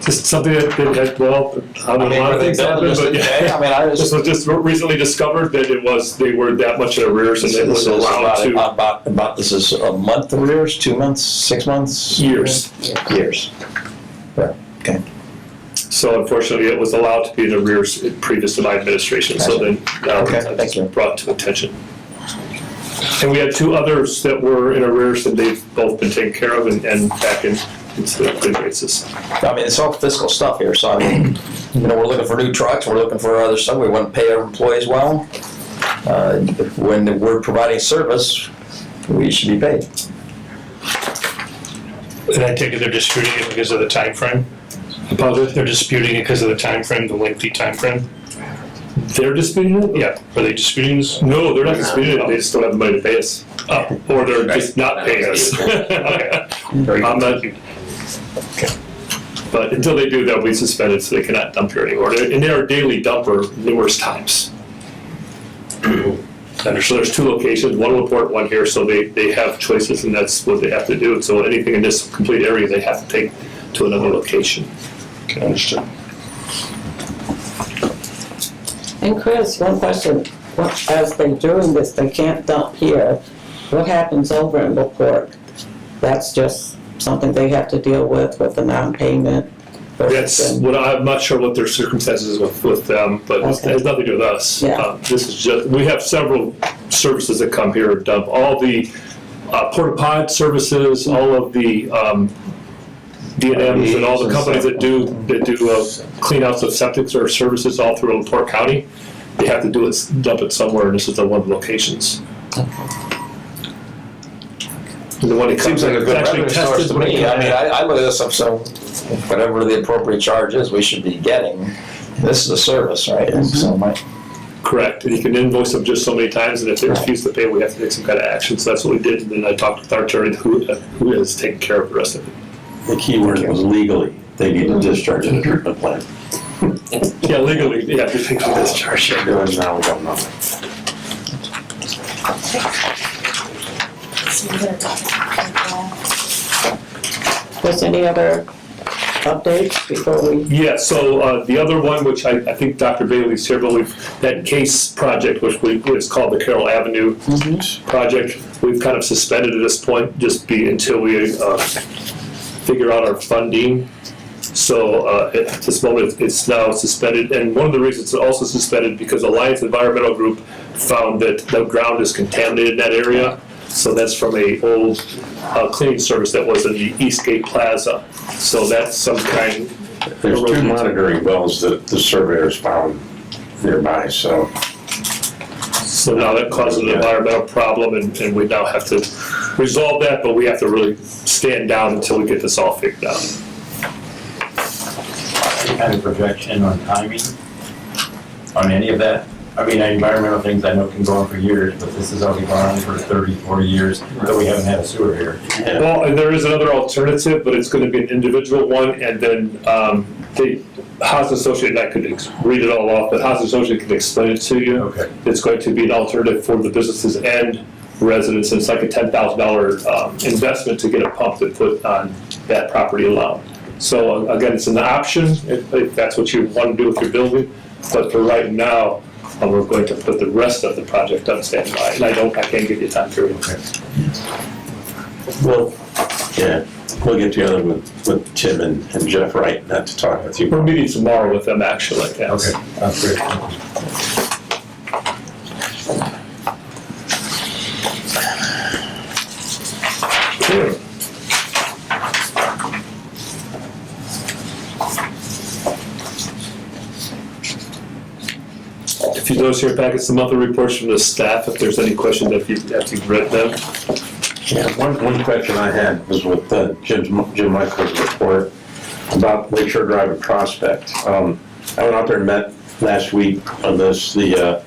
Just something that, well, I don't know, a lot of things happen, but yeah. This was just recently discovered that they were that much in arrears and it was allowed to. About this is a month arrears, 2 months, 6 months? Years. Years. Yeah, okay. So unfortunately, it was allowed to be in arrears previous to my administration, so then Thank you. brought to attention. And we had 2 others that were in arrears and they've both been taken care of and back into the good graces. I mean, it's all fiscal stuff here, so I mean, we're looking for new trucks, we're looking for other stuff, we want to pay our employees well. When we're providing service, we should be paid. And I take it they're disputing it because of the time frame? Apologize? They're disputing it because of the time frame, the lengthy time frame? They're disputing it? Yeah. Are they disputing this? No, they're not disputing it, they just don't have the money to pay us. Or they're just not paying us. Okay. I'm not, but until they do, they'll be suspended, so they cannot dump here anymore. And they are daily dumper numerous times. And so there's 2 locations, one in LaPorte, one here, so they have choices and that's what they have to do. So anything in this complete area, they have to take to another location. Okay, understood. And Chris, one question, as they're doing this, they can't dump here, what happens over in LaPorte? That's just something they have to deal with the non-payment? That's what, I'm not sure what their circumstances with them, but it has nothing to do with us. Yeah. This is just, we have several services that come here and dump, all the porta pod services, all of the D&Ms and all the companies that do clean outs of septics or services all through LaPorte County. They have to do it, dump it somewhere, and this is the one of the locations. The one that Seems like a good revenue source to me. I mean, I look at this, so whatever the appropriate charge is, we should be getting. This is a service, right? And so correct, and you can invoice them just so many times, and if they refuse to pay, we have to take some kind of action. So that's what we did, and then I talked with our attorney who has taken care of the rest of it. The key word was legally, they need to discharge in a treatment plant. Yeah, legally, yeah, they think of discharge. Now we don't know. Was any other updates before we? Yeah, so the other one, which I think Dr. Bailey's here, but that case project, which it's called the Carroll Avenue project, we've kind of suspended at this point, until we figure out our funding. So at this moment, it's now suspended, and one of the reasons it's also suspended because Alliance Environmental Group found that the ground is contaminated in that area. So that's from a old cleaning service that was in the Eastgate Plaza. So that's some kind. There's 2 monitoring wells that the surveyors found nearby, so. So now that causes an environmental problem, and we now have to resolve that, but we have to really stand down until we get this all figured out. Any kind of projection on timing on any of that? I mean, environmental things I know can go on for years, but this has already gone on for 30, 40 years, but we haven't had a sewer here. Well, and there is another alternative, but it's going to be an individual one, and then the House Associate, and I could read it all off, but House Associate can explain it to you. Okay. It's going to be an alternative for the businesses and residents, and it's like a $10,000 investment to get a pump to put on that property alone. So again, it's an option if that's what you want to do with your building, but for right now, we're going to put the rest of the project on standby, and I can't give you a time period. Okay. Well, yeah, we'll get together with Tim and Jeff Wright, not to talk with you. We're meeting tomorrow with them, actually, yes. Okay, that's great. Okay. If you notice your packets, the monthly reports from the staff, if there's any questions after you've read them. Yeah, one question I had was with Jim Michael's report about Lakeshore Drive and Prospect. I went out there and met last week on this, the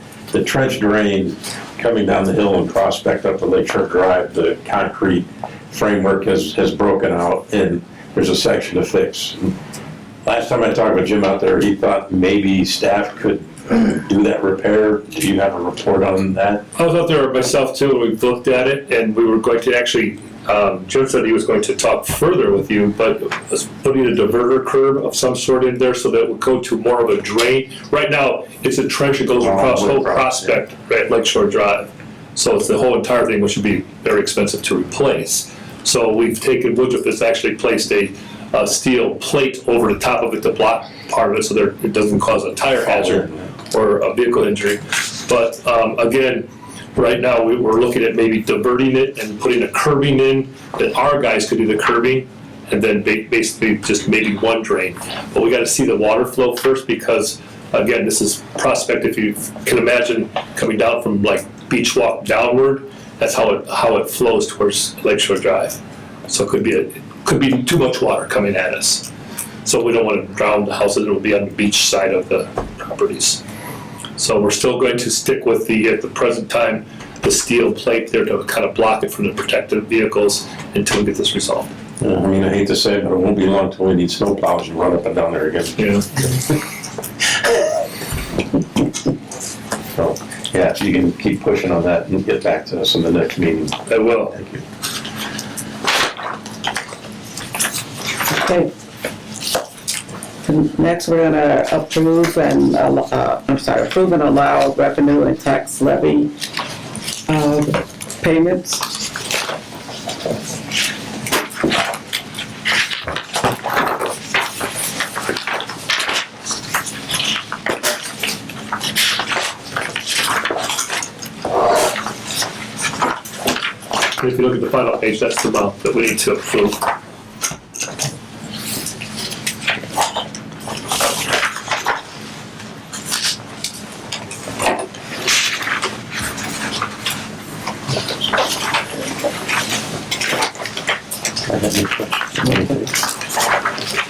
trench drain coming down the hill and Prospect up to Lakeshore Drive, the concrete framework has broken out and there's a section to fix. Last time I talked with Jim out there, he thought maybe staff could do that repair? Do you have a report on that? I was out there myself too, and we've looked at it, and we were going to actually, Jim said he was going to talk further with you, but was putting a diverter curb of some sort in there so that it would go to more of a drain. Right now, it's a trench that goes across whole Prospect at Lakeshore Drive. So it's the whole entire thing, which would be very expensive to replace. So we've taken, Woodruff has actually placed a steel plate over the top of it to block part of it so that it doesn't cause a tire hazard or a vehicle injury. But again, right now we're looking at maybe diverting it and putting a curbing in, that our guys could do the curbing, and then basically just maybe one drain. But we gotta see the water flow first, because again, this is Prospect, if you can imagine coming down from like Beach Walk downward, that's how it flows towards Lakeshore Drive. So it could be too much water coming at us. So we don't want to drown the houses that will be on the beach side of the properties. So we're still going to stick with at the present time, the steel plate there to kind of block it from the protected vehicles until we get this resolved. I mean, I hate to say it, but it won't be long until we need snow plows and run up and down there again. Yeah. So, yeah, if you can keep pushing on that and get back to us in the next meeting. I will. Thank you. Okay. Next, we're gonna approve and allow revenue and tax levy payments. If you look at the final page, that's the amount that we need to approve.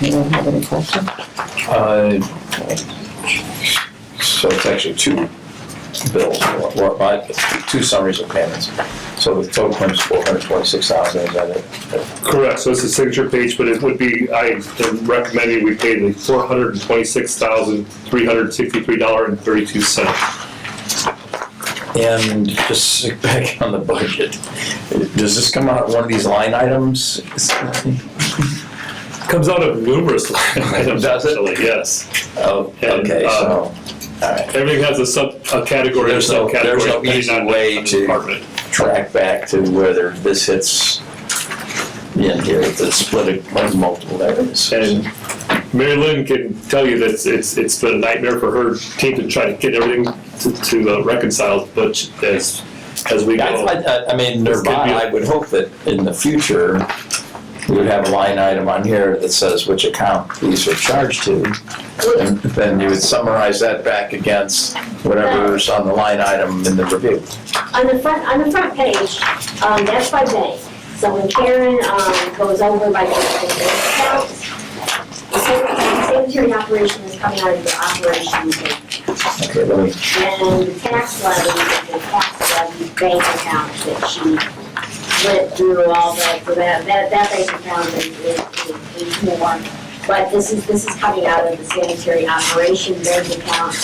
Anyone have any questions? So it's actually two bills, two summaries of payments. So the total claim is $426,000, is that it? Correct, so it's a signature page, but it would be, I am recommending we pay the $426,363.32. And just back on the budget, does this come out of one of these line items? Comes out of numerous line items, actually, yes. Oh, And, okay, so, all right. Everything has a category or There's no subcategory. easy way to track back to whether this hits in here, the split of multiple areas. And Mary Lynn can tell you that it's been a nightmare for her team to try to get everything to reconcile, but as we go. I mean, Nirvana, I would hope that in the future, we would have a line item on here that says which account these are charged to. And then you would summarize that back against whatever's on the line item in the review. On the front page, that's by bank. So when Karen goes over by bank accounts, the sanitary operation is coming out of the operations bank. Okay, let me, And the tax levy is the tax levy bank account that she went through all that, so that bank account is more. But this is coming out of the sanitary operation bank account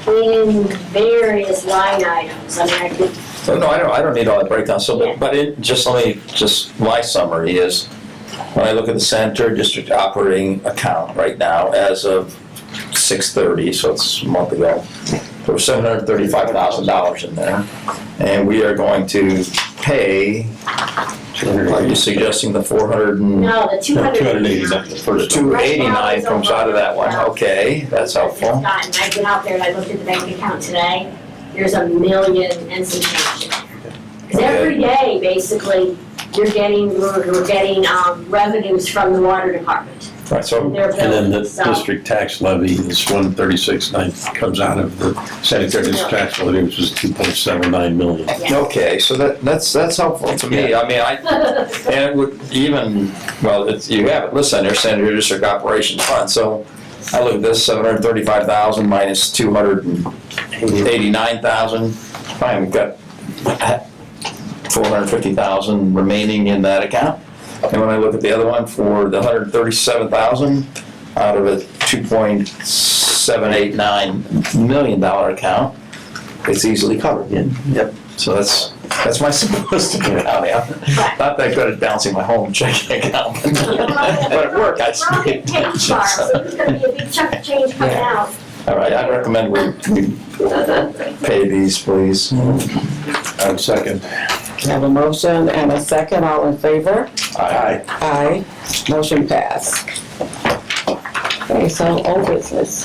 in various line items. I mean, I could. so no, I don't need all that breakdown, so, but my summary is, when I look at the sanitary district operating account right now, as of 6/30, so it's a month ago, there was $735,000 in there, and we are going to pay, are you suggesting the 400 and? No, the 289. For the 289 comes out of that one, okay, that's helpful. I've been out there and I looked at the bank account today, there's $1 million and some change in there. Because every day, basically, we're getting revenues from the water department. Right, so, And then the district tax levy is 136.9, comes out of the sanitary district tax levy, which is 2.79 million. okay, so that's helpful to me. I mean, and it would even, well, you have it listed there, sanitary district operations fund, so I look at this, 735,000 minus 289,000, fine, we've got 450,000 remaining in that account. And when I look at the other one for the 137,000 out of a 2.7 $7, $8, $9 million account, it's easily covered. Yep. So that's my simplistic mentality. I'm not that good at balancing my home checking account, but at work, I We're all getting paid tomorrow, so there's gonna be a big chunk of change coming out. all right, I recommend we pay these, please. I would second. We have a motion and a second, all in favor? Aye. Aye. Motion passed. Okay, so old business.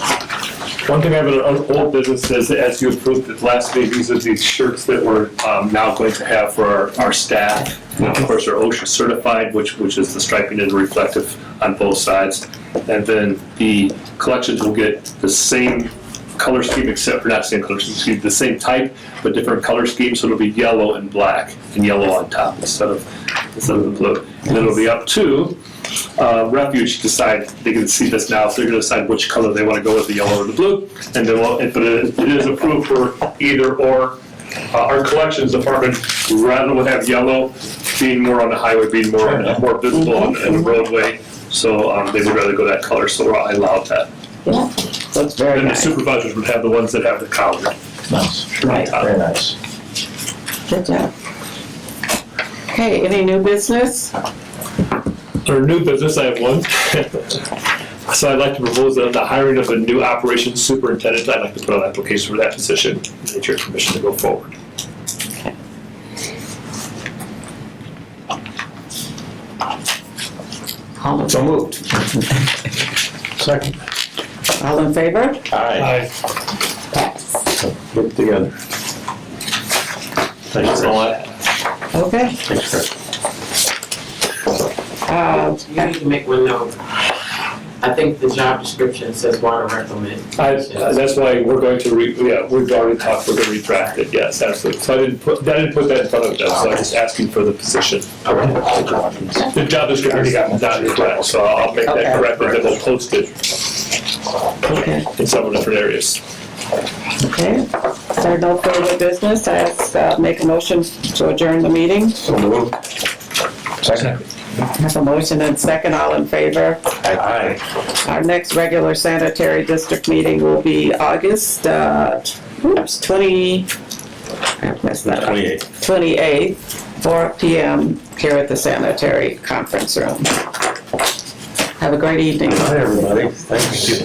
One thing I have in old business is, as you approved at last meeting, these are these shirts that we're now going to have for our staff. And of course, they're OSHA certified, which is the striping and reflective on both sides. And then the collections will get the same color scheme, except for not same color scheme, the same type, but different color scheme. So it'll be yellow and black, and yellow on top instead of the blue. And then it'll be up to Refuge decide, they can see this now, so they're gonna decide which color they wanna go with, the yellow or the blue. And then, but it is approved for either or. Our collections department rather would have yellow being more on the highway, being more visible on the roadway. So they would rather go that color, so I allowed that. Yeah, that's very And the nice. supervisors would have the ones that have the collar. Nice. Right, Very nice. good job. Okay, any new business? For new business, I have one. So I'd like to propose the hiring of a new operations superintendent. I'd like to put an application for that position. Need your permission to go forward. So moved. Second. All in favor? Aye. Pass. Get it together. Thanks, Chris. Okay. Thanks, Chris. You need to make one note. I think the job description says water reclamation. That's why we're going to we've already talked, we're going to redraft it, yes, absolutely. So I didn't put that in front of them, so I'm just asking for the position. The job description already got not correct, so I'll make that correct, and then we'll post it in several different areas. Okay, if there are no further business, I make a motion to adjourn the meeting. So moved. Second. Have a motion and second, all in favor? Aye. Our next regular sanitary district meeting will be August, 28th, 4 p.m. here at the sanitary conference room. Have a great evening. Hi, everybody. Thanks.